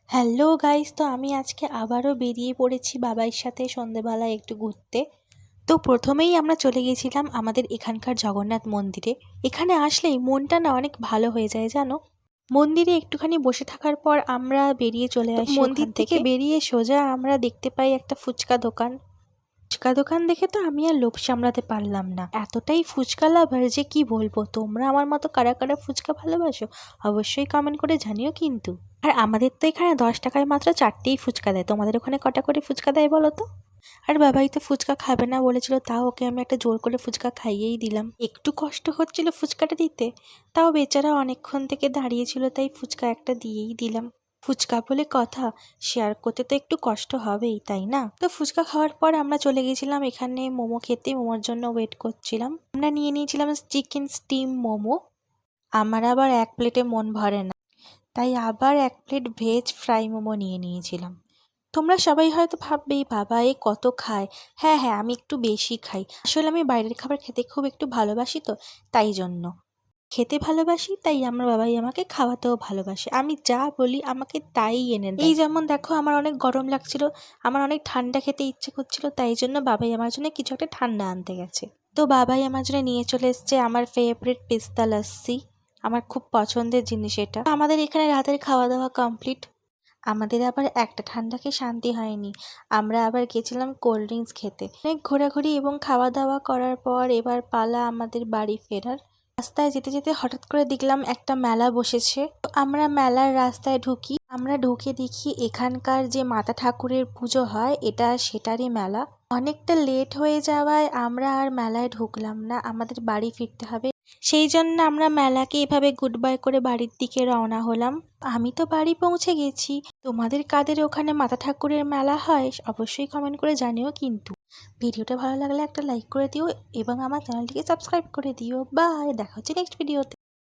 Hello guys, তো আমি আজকে আবারও বেরিয়ে পড়েছি বাবাইয়ের সাথে সন্ধেবেলা একটু ঘুরতে। তো প্রথমেই আমরা চলে গেছিলাম আমাদের এখানকার জগন্নাথ মন্দিরে। এখানে আসলেই মনটা না অনেক ভালো হয়ে যায় জানো। মন্দিরে একটুখানি বসে থাকার পর আমরা বেরিয়ে চলে আসি মন্দির থেকে। বেরিয়ে সোজা আমরা দেখতে পাই একটা ফুচকা দোকান। ফুচকা দোকান দেখে তো আমি আর লোভ সামলাতে পারলাম না, এতটাই ফুচকা লাভার যে কি বলবো। তোমরা আমার মতো কারা কারা ফুচকা ভালোবাসো অবশ্যই কমেন্ট করে জানিও কিন্তু। আর আমাদের তো এখানে 10 টাকায় মাত্র 4টেই ফুচকা দেয়, তোমাদের ওখানে কটা করে ফুচকা দেয় বলো তো? আর বাবাই তো ফুচকা খাবে না বলেছিল, তাও ওকে আমি একটা জোর করে ফুচকা খাইয়েই দিলাম। একটু কষ্ট হচ্ছিল ফুচকাটা দিতে, তাও বেচারা অনেকক্ষণ থেকে দাঁড়িয়েছিল, তাই ফুচকা একটা দিয়েই দিলাম। ফুচকা বলে কথা, শেয়ার করতে তো একটু কষ্ট হবেই, তাই না? তো ফুচকা খাওয়ার পর আমরা চলে গেছিলাম এখানে মোমো খেতে। মোমোর জন্য ওয়েট করছিলাম। আমরা নিয়ে নিয়েছিলাম চিকেন স্টিম মোমো। আমার আবার এক প্লেটে মন ভরে না, তাই আবার এক প্লেট ভেজ ফ্রাই মোমো নিয়ে নিয়েছিলাম। তোমরা সবাই হয়তো ভাববেই বাবা এ কত খায়। হ্যাঁ হ্যাঁ, আমি একটু বেশি খাই, আসলে আমি বাইরের খাবার খেতে খুব একটু ভালোবাসি, তো তাই জন্য খেতে ভালোবাসি, তাই আমার বাবাই আমাকে খাওয়াতেও ভালোবাসে। আমি যা বলি আমাকে তাই এনে দেয়। এই যেমন দেখো, আমার অনেক গরম লাগছিল, আমার অনেক ঠান্ডা খেতে ইচ্ছে করছিল, তাই জন্য বাবাই আমার জন্য কিছু একটা ঠান্ডা আনতে গেছে। তো বাবাই আমার জন্য নিয়ে চলে এসছে আমার ফেভারিট পেস্তা লাস্সি। আমার খুব পছন্দের জিনিস এটা। আমাদের এখানে রাতের খাওয়া দাওয়া কমপ্লিট। আমাদের আবার একটা ঠান্ডা খেয়ে শান্তি হয়নি, আমরা আবার গেছিলাম কোল্ড ড্রিঙ্কস খেতে। অনেক ঘোরাঘুরি এবং খাওয়া দাওয়া করার পর এবার পালা আমাদের বাড়ি ফেরার। রাস্তায় যেতে যেতে হঠাৎ করে দেখলাম একটা মেলা বসেছে। তো আমরা মেলার রাস্তায় ঢুকি। আমরা ঢুকে দেখি এখানকার যে মাতা ঠাকুরের পুজো হয় এটা সেটারই মেলা। অনেকটা লেট হয়ে যাওয়ায় আমরা আর মেলায় ঢুকলাম না, আমাদের বাড়ি ফিরতে হবে। সেই জন্য আমরা মেলাকে এভাবে গুড বাই করে বাড়ির দিকে রওনা হলাম। আমি তো বাড়ি পৌঁছে গেছি। তোমাদের কাদের ওখানে মাতা ঠাকুরের মেলা হয় অবশ্যই কমেন্ট করে জানিও কিন্তু। ভিডিওটা ভালো লাগলে একটা লাইক করে দিও এবং আমার চ্যানেলটিকে সাবস্ক্রাইব করে দিও। বাই, দেখা হচ্ছে নেক্সট ভিডিওতে।